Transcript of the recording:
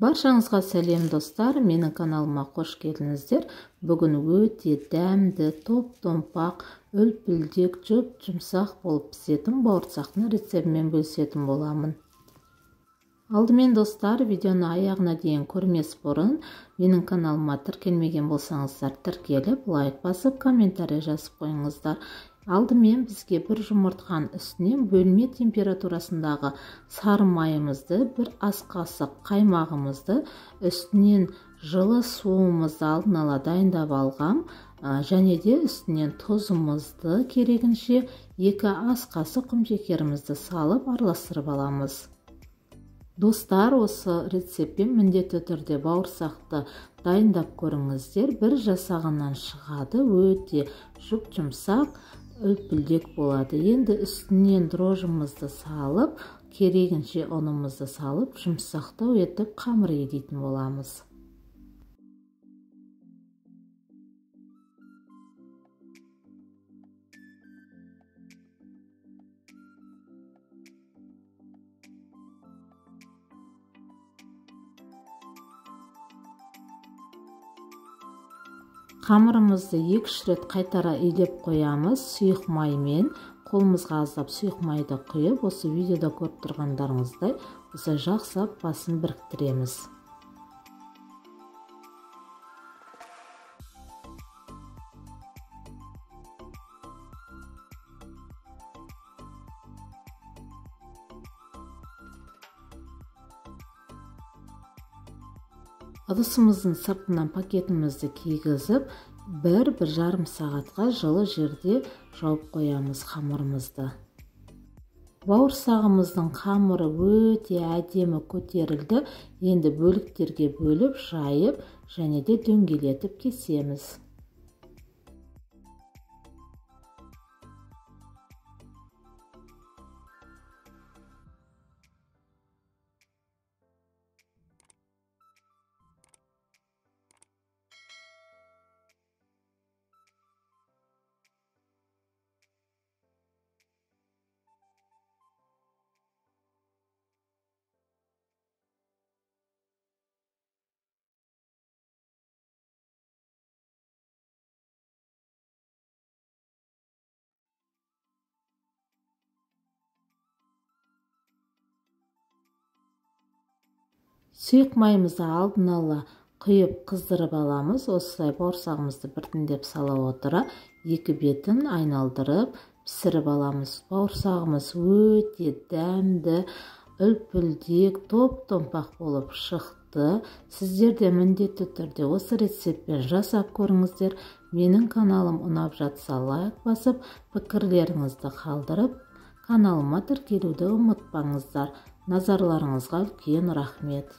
Баршаңызға сәлем достар, менің каналыма қош келдіңіздер. Бүгін өте дәмді, топ-томпақ, үлпілдек, жұмсақ болып пісетін бауырсақтың рецептімен бөлісетін боламын. Алдымен достар, видеоны аяғына дейін көрмес бұрын, менің каналыма тіркелмеген болсаңыздар, тіркеліп, лайк басып, комментарий жазып қойыңыздар. Алдымен бізге бір жұмыртқан үстінен бөлме температурасындағы сары майымызды, бір ас қасық қаймағымызды, үстінен жылы суымызды алдын ала дайындап алғам, және де үстінен тұзымызды керегінше 2 ас қасық құмшекерімізді салып араластырып аламыз. Достар, осы рецептпен міндетті түрде бауырсақты дайындап көріңіздер. Бір жасағынан шығады, өте жұмсақ, үлпілдек болады. Енді үстінен дрожжымызды салып, керегінше ұнымызды салып, жұмсақтау етіп қамыр едетін боламыз. Қамырымызды 2-3 рет қайтара илеп қоямыз. Сұйық маймен, қолымызға аздап сұйық майды құйып, осы видеода көріп тұрғандарыңыздай, осы жақсап басын біріктіреміз. Ыдысымыздың сыртынан пакетімізді кигізіп, 1-1,5 сағатқа жылы жерде жауып қоямыз қамырымызды. Бауырсағымыздың қамыры өте әдемі көтерілді. Енді бөліктерге бөліп, жайып, және де дөңгелетіп кесеміз. Сұйық майымызды алдын ала құйып қыздырып аламыз. Осылай бауырсағымызды біртіндеп сала отыра, 2 бетін айналдырып пісіріп аламыз. Бауырсағымыз өте дәмді, үлпілдек, топ-томпақ болып шықты. Сіздер де міндетті түрде осы рецептпен жасап көріңіздер. Менің каналым ұнап жатса лайк басып, пікірлеріңізді қалдырып, каналыма тіркелуді ұмытпаңыздар. Назарларыңызға үлкен рахмет.